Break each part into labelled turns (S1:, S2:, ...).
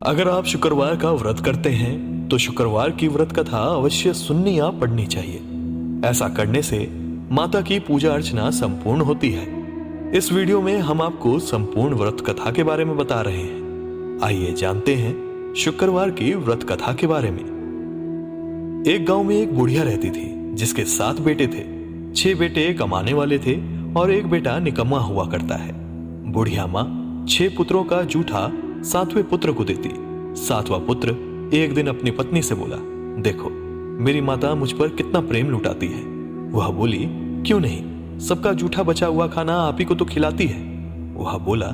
S1: अगर आप शुक्रवार का व्रत करते हैं तो शुक्रवार की व्रत कथा अवश्य सुननी या पढ़नी चाहिए। ऐसा करने से माता की पूजा अर्चना संपूर्ण होती है। इस वीडियो में हम आपको संपूर्ण व्रत कथा के बारे में बता रहे हैं। आइए जानते हैं शुक्रवार की व्रत कथा के बारे में। एक गांव में एक बुढ़िया रहती थी जिसके 7 बेटे थे। 6 बेटे कमाने वाले थे और एक बेटा निकम्मा हुआ करता है। बुढ़िया माँ 6 पुत्रों का जूठा 7वें पुत्र को देती। 7वां पुत्र एक दिन अपनी पत्नी से बोला, देखो मेरी माता मुझ पर कितना प्रेम लुटाती है। वह बोली, क्यों नहीं, सबका जूठा बचा हुआ खाना आप ही को तो खिलाती है। वह बोला,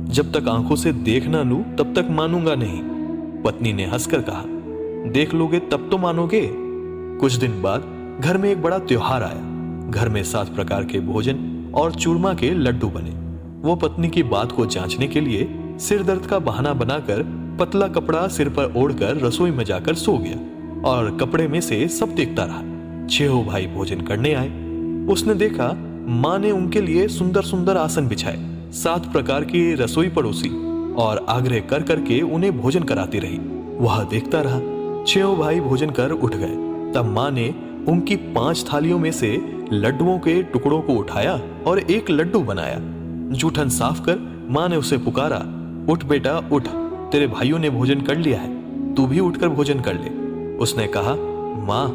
S1: जब तक आंखों से देख ना लूं तब तक मानूंगा नहीं। पत्नी ने हंसकर कहा, देख लोगे तब तो मानोगे। कुछ दिन बाद घर में एक बड़ा त्योहार आया। घर में 7 प्रकार के भोजन और चूरमा के लड्डू बने। वो पत्नी की बात को जांचने के लिए सिर दर्द का बहाना बनाकर पतला कपड़ा सिर पर ओढ़कर रसोई में जाकर सो गया और कपड़े में से सब देखता रहा। 6 भाई भोजन करने आए। उसने देखा माँ ने उनके लिए सुंदर सुंदर आसन बिछाए, 7 प्रकार की रसोई परोसी और आग्रह कर करके उन्हें भोजन कराती रही। वह देखता रहा। 6 भाई भोजन कर उठ गए। तब माँ ने उनकी 5 थालियों में से लड्डुओं के टुकड़ों को उठाया और एक लड्डू बनाया। जूठन साफ कर माँ ने उसे पुकारा, उठ बेटा उठ, तेरे भाइयों ने भोजन कर लिया है, तू भी उठकर भोजन कर ले। उसने कहा, माँ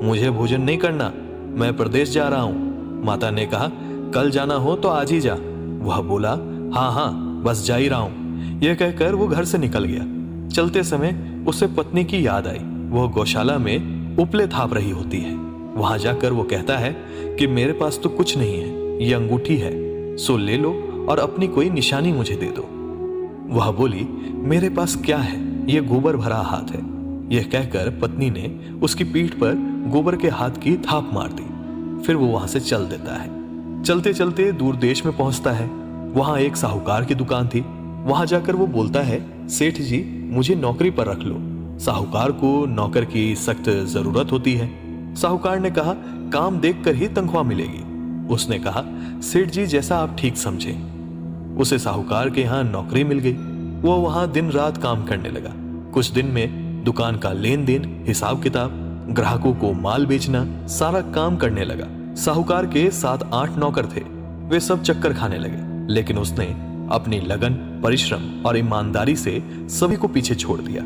S1: मुझे भोजन नहीं करना, मैं प्रदेश जा रहा हूँ। माता ने कहा, कल जाना हो तो आज ही जा। वह बोला, हाँ हाँ बस जा ही रहा हूँ। यह कहकर वो घर से निकल गया। चलते समय उसे पत्नी की याद आई। वह गौशाला में उपले थाप रही होती है। वहां जाकर वो कहता है कि मेरे पास तो कुछ नहीं है, ये अंगूठी है, सो ले लो और अपनी कोई निशानी मुझे दे दो। वह बोली, मेरे पास क्या है, यह गोबर भरा हाथ है। यह कहकर पत्नी ने उसकी पीठ पर गोबर के हाथ की थाप मार दी। फिर वो वहां से चल देता है। चलते चलते दूर देश में पहुंचता है। वहां एक साहूकार की दुकान थी। वहां जाकर वो बोलता है, सेठ जी मुझे नौकरी पर रख लो। साहूकार को नौकर की सख्त जरूरत होती है। साहूकार ने कहा, काम देखकर ही तनख्वाह मिलेगी। उसने कहा, सेठ जी जैसा आप ठीक समझें। उसे साहूकार के यहाँ नौकरी मिल गई। वो वहां दिन रात काम करने लगा। कुछ दिन में दुकान का लेन देन, हिसाब किताब, ग्राहकों को माल बेचना, सारा काम करने लगा। साहूकार के 7-8 नौकर थे। वे सब चक्कर खाने लगे, लेकिन उसने अपनी लगन, परिश्रम और ईमानदारी से सभी को पीछे छोड़ दिया।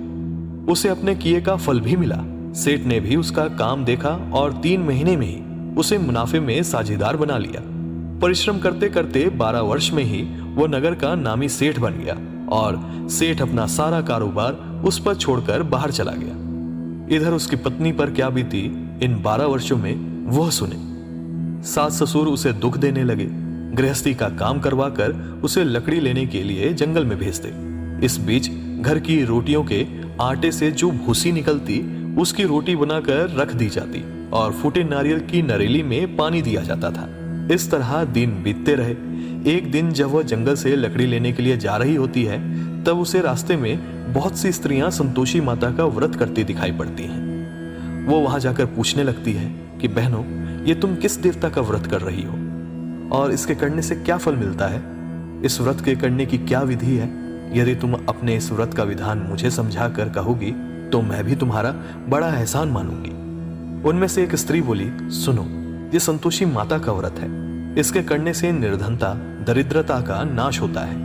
S1: उसे अपने किए का फल भी मिला। सेठ ने भी उसका काम देखा और 3 महीने में ही उसे मुनाफे में साझेदार बना लिया। परिश्रम करते करते 12 वर्ष में ही वो नगर का नामी सेठ बन गया और सेठ अपना सारा कारोबार उस पर छोड़कर बाहर चला गया। इधर उसकी पत्नी पर क्या बीती इन 12 वर्षों में वह सुने। सास ससुर उसे दुख देने लगे। गृहस्थी का काम करवाकर उसे लकड़ी लेने के लिए जंगल में भेजते। इस बीच घर की रोटियों के आटे से जो भूसी निकलती उसकी रोटी बनाकर रख दी जाती और फूटे नारियल की नरेली में पानी दिया जाता था। इस तरह दिन बीतते रहे। एक दिन जब वह जंगल से लकड़ी लेने के लिए जा रही होती है तब उसे रास्ते में बहुत सी स्त्रियां संतोषी माता का व्रत करती दिखाई पड़ती हैं। वो वहां जाकर पूछने लगती है कि बहनों, ये तुम किस देवता का व्रत कर रही हो और इसके करने से क्या फल मिलता है? इस व्रत के करने की क्या विधि है? यदि तुम अपने इस व्रत का विधान मुझे समझा कर कहोगी तो मैं भी तुम्हारा बड़ा एहसान मानूंगी। उनमें से एक स्त्री बोली, सुनो, ये संतोषी माता का व्रत है। इसके करने से निर्धनता, दरिद्रता का नाश होता है,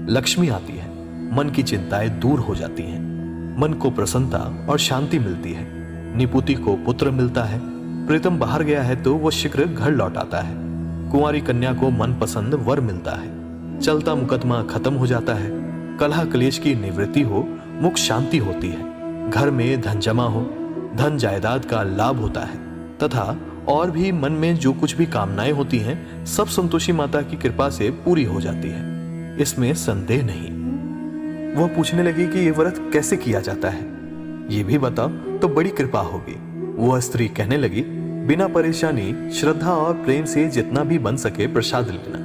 S1: लक्ष्मी आती है, मन की चिंताएं दूर हो जाती हैं, मन को प्रसन्नता और शांति मिलती है, निपुति को पुत्र मिलता है, प्रीतम बाहर गया है तो वो शीघ्र घर लौट आता है, कुंवारी कन्या को मनपसंद वर मिलता है, चलता मुकदमा खत्म हो जाता है, कलह क्लेश की निवृत्ति हो, मुख शांति होती है, घर में धन जमा हो, धन जायदाद का लाभ होता है तथा और भी मन में जो कुछ भी कामनाएं होती हैं सब संतोषी माता की कृपा से पूरी हो जाती है। इसमें संदेह नहीं। वह पूछने लगी कि यह व्रत कैसे किया जाता है, ये भी बताओ तो बड़ी कृपा होगी। वह स्त्री कहने लगी, बिना परेशानी, श्रद्धा और प्रेम से जितना भी बन सके प्रसाद लेना।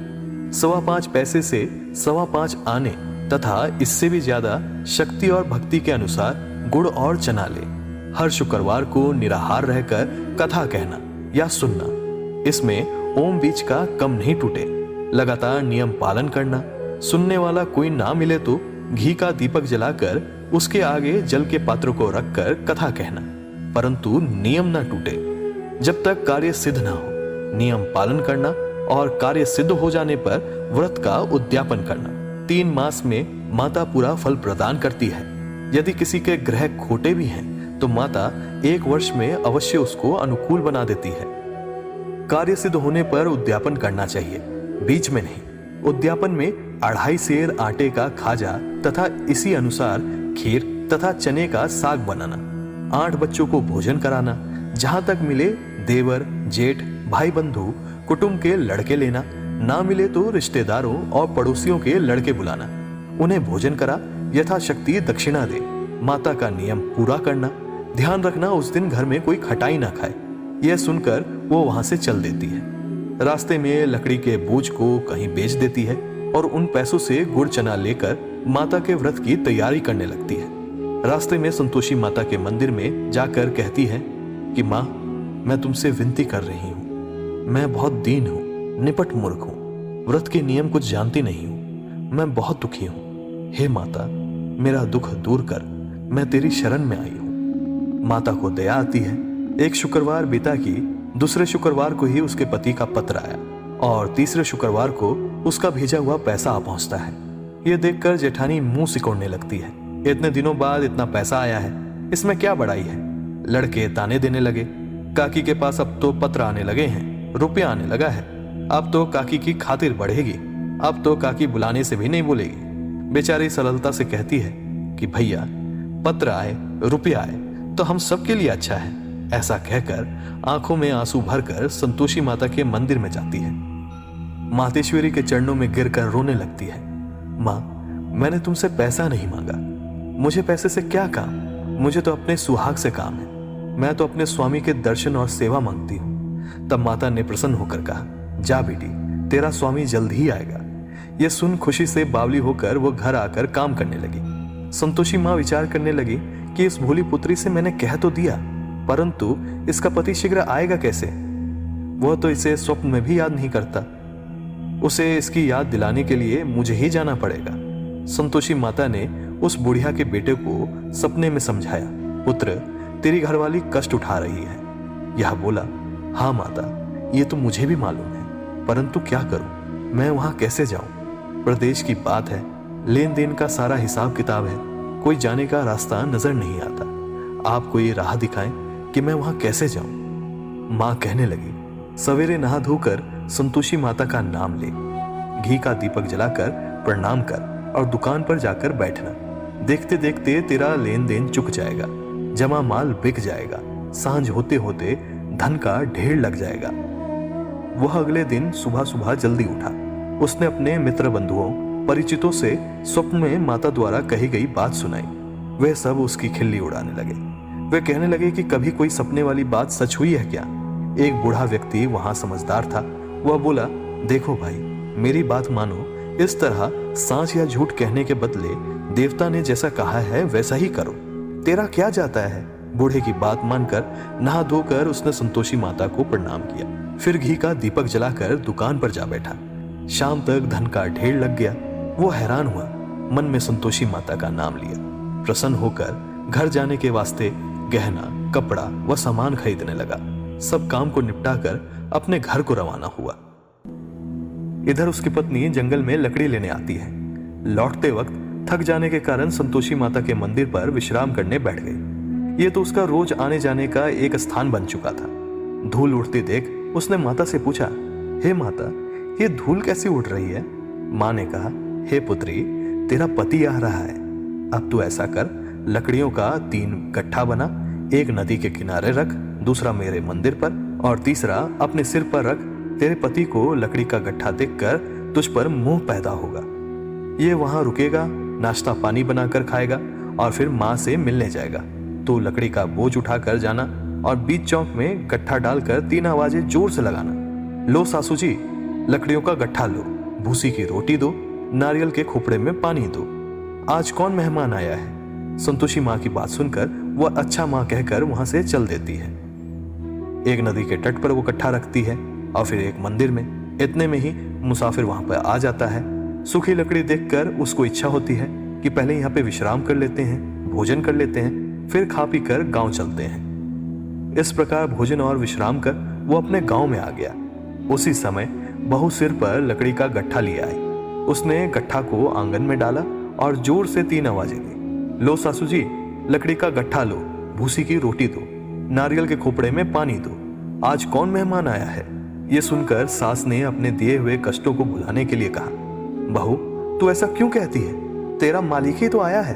S1: 5.25 पैसे से 5.25 आने तथा इससे भी ज्यादा शक्ति और भक्ति के अनुसार गुड़ और चना ले। हर शुक्रवार को निराहार रहकर कथा कहना या सुनना। इसमें ओम बीज का कम नहीं टूटे। लगातार नियम पालन करना। सुनने वाला कोई ना मिले तो घी का दीपक जलाकर उसके आगे जल के पात्र को रखकर कथा कहना, परंतु नियम न टूटे। जब तक कार्य सिद्ध ना हो नियम पालन करना और कार्य सिद्ध हो जाने पर व्रत का उद्यापन करना। 3 मास में माता पूरा फल प्रदान करती है। यदि किसी के ग्रह खोटे भी हैं तो माता 1 वर्ष में अवश्य उसको अनुकूल बना देती है। कार्य सिद्ध होने पर उद्यापन करना चाहिए, बीच में नहीं। उद्यापन में 2.5 सेर आटे का खाजा तथा इसी अनुसार खीर तथा चने का साग बनाना, 8 बच्चों को भोजन कराना, जहां तक मिले देवर, जेठ, भाई बंधु, कुटुंब के लड़के लेना, ना मिले तो रिश्तेदारों और पड़ोसियों के लड़के बुलाना, उन्हें भोजन करा, यथाशक्ति दक्षिणा दे। माता का नियम पूरा करना। ध्यान रखना उस दिन घर में कोई खटाई ना खाए। यह सुनकर वो वहां से चल देती है। रास्ते में लकड़ी के बोझ को कहीं बेच देती है और उन पैसों से गुड़ चना लेकर माता के व्रत की तैयारी करने लगती है। रास्ते में संतोषी माता के मंदिर में जाकर कहती है कि माँ, मैं तुमसे विनती कर रही हूँ। मैं बहुत दीन हूँ, निपट मूर्ख हूँ, व्रत के नियम कुछ जानती नहीं हूँ। मैं बहुत दुखी हूँ। हे माता, मेरा दुख दूर कर, मैं तेरी शरण में आई हूँ। माता को दया आती है। एक शुक्रवार बीता कि दूसरे शुक्रवार को ही उसके पति का पत्र आया और तीसरे शुक्रवार को उसका भेजा हुआ पैसा आ पहुंचता है। यह देखकर जेठानी मुंह सिकोड़ने लगती है। इतने दिनों बाद इतना पैसा आया है, इसमें क्या बड़ाई है। लड़के ताने देने लगे, काकी के पास अब तो पत्र आने लगे हैं, रुपया आने लगा है, अब तो काकी की खातिर बढ़ेगी, अब तो काकी बुलाने से भी नहीं बोलेगी। बेचारी सरलता से कहती है कि भैया, पत्र आए, रुपया आए तो हम सबके लिए अच्छा है। ऐसा कहकर आंखों में आंसू भरकर संतोषी माता के मंदिर में जाती है। मातेश्वरी के चरणों में गिरकर रोने लगती है। माँ, मैंने तुमसे पैसा नहीं मांगा, मुझे पैसे से क्या काम, मुझे तो अपने सुहाग से काम है। मैं तो अपने स्वामी के दर्शन और सेवा मांगती हूँ। तब माता ने प्रसन्न होकर कहा, जा बेटी, तेरा स्वामी जल्द ही आएगा। यह सुन खुशी से बावली होकर वो घर आकर काम करने लगी। संतोषी माँ विचार करने लगी कि इस भोली पुत्री से मैंने कह तो दिया, परंतु इसका पति शीघ्र आएगा कैसे। वह तो इसे स्वप्न में भी याद नहीं करता। उसे इसकी याद दिलाने के लिए मुझे ही जाना पड़ेगा। संतोषी माता ने उस बुढ़िया के बेटे को सपने में समझाया, पुत्र, तेरी घरवाली कष्ट उठा रही है। यह बोला, हाँ माता, ये तो मुझे भी मालूम है, परंतु क्या करूं, मैं वहां कैसे जाऊं। प्रदेश की बात है, लेन देन का सारा हिसाब किताब है, कोई जाने का रास्ता नजर नहीं आता। आप कोई राह दिखाएं कि मैं वहां कैसे जाऊं। मां कहने लगी, सवेरे नहा धोकर संतोषी माता का नाम ले, घी का दीपक जलाकर प्रणाम कर और दुकान पर जाकर बैठना। देखते देखते तेरा लेन देन चुक जाएगा, जमा माल बिक जाएगा, सांझ होते होते धन का ढेर लग जाएगा। वह अगले दिन सुबह सुबह जल्दी उठा। उसने अपने मित्र बंधुओं परिचितों से स्वप्न में माता द्वारा कही गई बात सुनाई। वे सब उसकी खिल्ली उड़ाने लगे। वे कहने लगे कि कभी कोई सपने वाली बात सच हुई है क्या। एक बूढ़ा व्यक्ति वहां समझदार था। वह बोला, देखो भाई, मेरी बात मानो, इस तरह सांच या झूठ कहने के बदले देवता ने जैसा कहा है वैसा ही करो, तेरा क्या जाता है। बूढ़े की बात मानकर नहा धोकर उसने संतोषी माता को प्रणाम किया। फिर घी का दीपक जलाकर दुकान पर जा बैठा। शाम तक धन का ढेर लग गया। वो हैरान हुआ, मन में संतोषी माता का नाम लिया। प्रसन्न होकर घर जाने के वास्ते गहना, कपड़ा व सामान खरीदने लगा। सब काम को निपटाकर अपने घर को रवाना हुआ। इधर उसकी पत्नी जंगल में लकड़ी लेने आती है। लौटते वक्त थक जाने के कारण संतोषी माता के मंदिर पर विश्राम करने बैठ गई। ये तो उसका रोज आने जाने का एक स्थान बन चुका था। धूल उड़ती देख उसने माता से पूछा, हे माता, ये धूल कैसी उड़ रही है। माँ ने कहा, हे पुत्री, तेरा पति आ रहा है। अब तू ऐसा कर, लकड़ियों का 3 गट्ठा बना, एक नदी के किनारे रख, दूसरा मेरे मंदिर पर और तीसरा अपने सिर पर रख। तेरे पति को लकड़ी का गट्ठा देखकर तुझ पर मोह पैदा होगा। ये वहां रुकेगा, नाश्ता पानी बनाकर खाएगा और फिर माँ से मिलने जाएगा। तो लकड़ी का बोझ उठा कर जाना और बीच चौक में गट्ठा डालकर 3 आवाजें जोर से लगाना। लो सासू जी, लकड़ियों का गट्ठा लो, भूसी की रोटी दो, नारियल के खोपड़े में पानी दो। आज कौन मेहमान आया है। संतोषी माँ की बात सुनकर वह अच्छा माँ कहकर वहां से चल देती है। एक नदी के तट पर वो गट्ठा रखती है और फिर एक मंदिर में। इतने में ही मुसाफिर वहां पर आ जाता है। सूखी लकड़ी देखकर उसको इच्छा होती है कि पहले यहाँ पे विश्राम कर लेते हैं, भोजन कर लेते हैं, फिर खा पी कर गाँव चलते हैं। इस प्रकार भोजन और विश्राम कर वो अपने गांव में आ गया। उसी समय बहू सिर पर लकड़ी का गट्ठा लिए आई। उसने गट्ठा को आंगन में डाला और जोर से 3 आवाजें दी। लो सासू जी, लकड़ी का गट्ठा लो, भूसी की रोटी दो, नारियल के खोपड़े में पानी दो, आज कौन मेहमान आया है। ये सुनकर सास ने अपने दिए हुए कष्टों को भुलाने के लिए कहा, बहू तू ऐसा क्यों कहती है, तेरा मालिक ही तो आया है।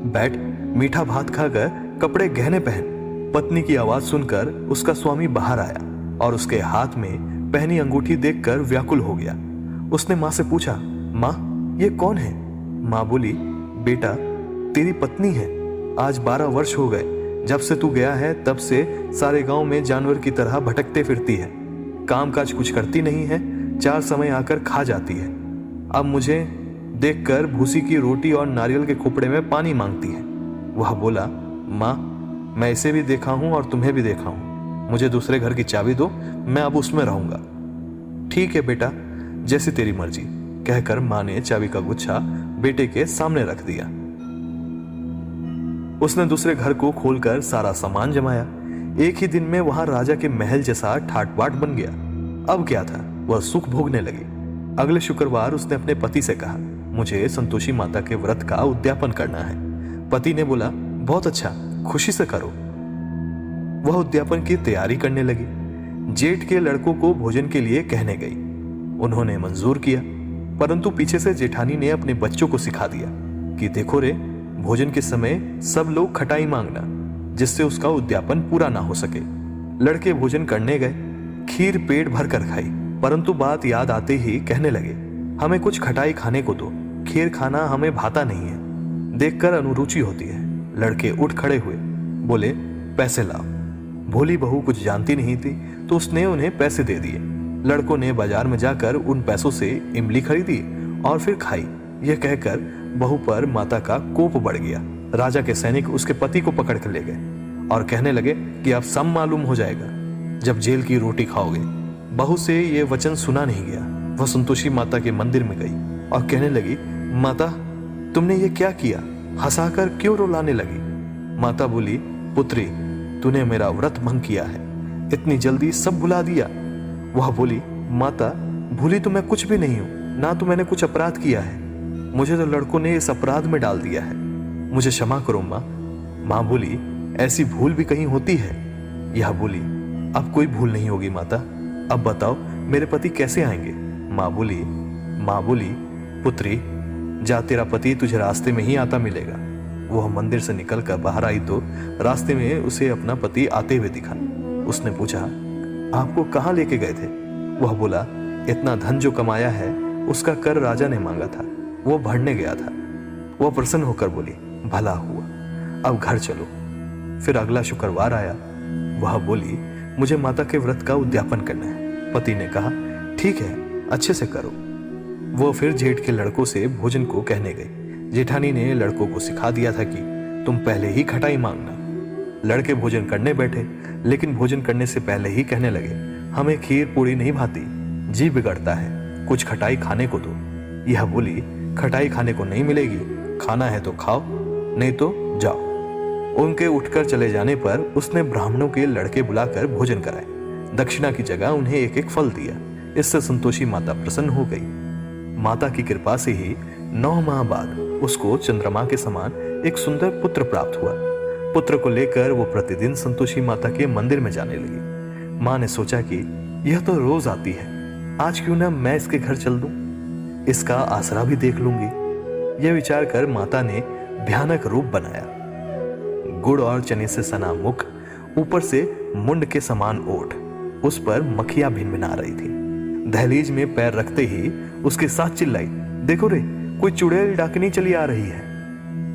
S1: बैठ, मीठा भात खाकर कपड़े गहने पहन। पत्नी की आवाज सुनकर उसका स्वामी बाहर आया और उसके हाथ में पहनी अंगूठी देखकर व्याकुल हो गया। उसने माँ से पूछा, माँ ये कौन है। माँ बोली, बेटा तेरी पत्नी है। आज 12 वर्ष हो गए जब से तू गया है, तब से सारे गांव में जानवर की तरह भटकते फिरती है, काम काज कुछ करती नहीं है, 4 समय आकर खा जाती है। अब मुझे देखकर भूसी की रोटी और नारियल के खोपड़े में पानी मांगती है। वह बोला, माँ मैं इसे भी देखा हूं और तुम्हें भी देखा हूं, मुझे दूसरे घर की चाबी दो, मैं अब उसमें रहूंगा। ठीक है बेटा, जैसी तेरी मर्जी, कहकर माँ ने चाबी का गुच्छा बेटे के सामने रख दिया। उसने दूसरे घर को खोलकर सारा सामान जमाया। एक ही दिन में वहां राजा के महल जैसा ठाट बाट बन गया। अब क्या था, वह सुख भोगने लगी। अगले शुक्रवार उसने अपने पति से कहा, मुझे संतोषी माता के व्रत का उद्यापन करना है। पति ने बोला, बहुत अच्छा, खुशी से करो। वह उद्यापन की तैयारी करने लगी। जेठ के लड़कों को भोजन के लिए कहने गई। उन्होंने मंजूर किया, परंतु पीछे से जेठानी ने अपने बच्चों को सिखा दिया कि देखो रे, भोजन के समय सब लोग खटाई मांगना, जिससे उसका उद्यापन पूरा ना हो सके। लड़के भोजन करने गए, खीर पेट भर कर खाई, परंतु बात याद आते ही कहने लगे, हमें कुछ खटाई खाने को दो, खीर खाना हमें भाता नहीं है। देखकर अनुरुचि होती है। लड़के उठ खड़े हुए, बोले, पैसे लाओ। भोली बहू कुछ जानती नहीं थी तो उसने उन्हें पैसे दे दिए। लड़कों ने बाजार में जाकर उन पैसों से इमली खरीदी और फिर खाई। यह कहकर बहू पर माता का कोप बढ़ गया। राजा के सैनिक उसके पति को पकड़ कर ले गए और कहने लगे कि अब सब मालूम हो जाएगा जब जेल की रोटी खाओगे। बहू से यह वचन सुना नहीं गया। वह संतोषी माता के मंदिर में गई और कहने लगी, माता तुमने ये क्या किया, हंसाकर क्यों रुलाने लगी। माता बोली, पुत्री तूने मेरा व्रत भंग किया है, इतनी जल्दी सब भुला दिया। वह बोली, माता भूली तो मैं कुछ भी नहीं हूं, ना तो मैंने कुछ अपराध किया है, मुझे तो लड़कों ने इस अपराध में डाल दिया है, मुझे क्षमा करो माँ। माँ बोली, ऐसी भूल भी कहीं होती है। यह बोली, अब कोई भूल नहीं होगी माता, अब बताओ मेरे पति कैसे आएंगे। माँ बोली, पुत्री जा, तेरा पति तुझे रास्ते में ही आता मिलेगा। वह मंदिर से निकलकर बाहर आई तो रास्ते में उसे अपना पति आते हुए दिखा। उसने पूछा, आपको कहाँ लेके गए थे। वह बोला, इतना धन जो कमाया है उसका कर राजा ने मांगा था, वो भरने गया था। वह प्रसन्न होकर बोली, भला हुआ, अब घर चलो। फिर अगला शुक्रवार आया। वह बोली, मुझे माता के व्रत का उद्यापन करना है। पति ने कहा, ठीक है, अच्छे से करो। वो फिर जेठ के लड़कों से भोजन को कहने गई। जेठानी ने लड़कों को सिखा दिया था कि तुम पहले ही खटाई मांगना। लड़के भोजन करने बैठे, लेकिन भोजन करने से पहले ही कहने लगे, हमें खीर पूरी नहीं भाती, जी बिगड़ता है, कुछ खटाई खाने को दो। यह बोली, खटाई खाने को नहीं मिलेगी, खाना है तो खाओ, नहीं तो जाओ। उनके उठकर चले जाने पर उसने ब्राह्मणों के लड़के बुलाकर भोजन कराए। दक्षिणा की जगह उन्हें एक एक फल दिया। इससे संतोषी माता प्रसन्न हो गई। माता की कृपा से ही 9 माह बाद उसको चंद्रमा के समान एक सुंदर पुत्र प्राप्त हुआ। पुत्र को लेकर वो प्रतिदिन संतोषी माता के मंदिर में जाने लगी। माँ ने सोचा कि यह तो रोज आती है, आज क्यों ना मैं इसके घर चल दूं, इसका आसरा भी देख लूंगी। यह विचार कर माता ने भयानक रूप बनाया। गुड़ और चने से सना मुख, ऊपर से मुंड के समान ओठ, उस पर मक्खियां भिनभिना रही थी। दहलीज में पैर रखते ही उसके साथ चिल्लाई, देखो रे, कोई चुड़ैल डाकनी चली आ रही है,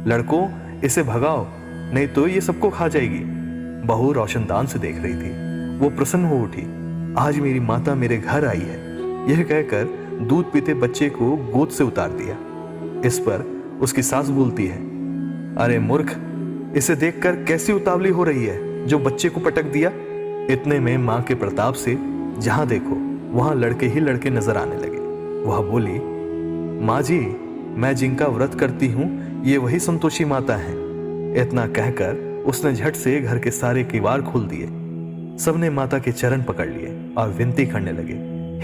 S1: लड़कों इसे भगाओ, नहीं तो ये सबको खा जाएगी। बहू रोशनदान से देख रही थी। वो प्रसन्न हो उठी, आज मेरी माता मेरे घर आई है। यह कहकर दूध पीते बच्चे को गोद से उतार दिया। इस पर उसकी सास बोलती है, अरे मूर्ख, इसे देखकर कैसी उतावली हो रही है जो बच्चे को पटक दिया। इतने में मां के प्रताप से जहां देखो वहां लड़के ही लड़के नजर आने लगे। वह बोली, माँ जी, मैं जिनका व्रत करती हूँ ये वही संतोषी माता है। इतना कहकर उसने झट से घर के सारे किवाड़ खोल दिए। सबने माता के चरण पकड़ लिए और विनती करने लगे,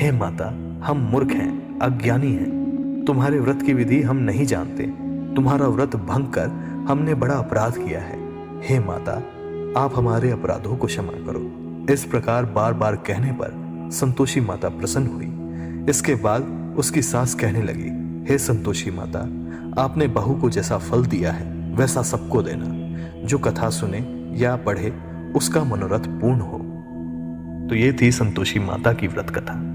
S1: हे माता, हम मूर्ख हैं, अज्ञानी हैं, तुम्हारे व्रत की विधि हम नहीं जानते, तुम्हारा व्रत भंग कर हमने बड़ा अपराध किया है। हे माता, आप हमारे अपराधों को क्षमा करो। इस प्रकार बार बार कहने पर संतोषी माता प्रसन्न हुई। इसके बाद उसकी सास कहने लगी, हे संतोषी माता, आपने बहू को जैसा फल दिया है वैसा सबको देना। जो कथा सुने या पढ़े उसका मनोरथ पूर्ण हो। तो ये थी संतोषी माता की व्रत कथा।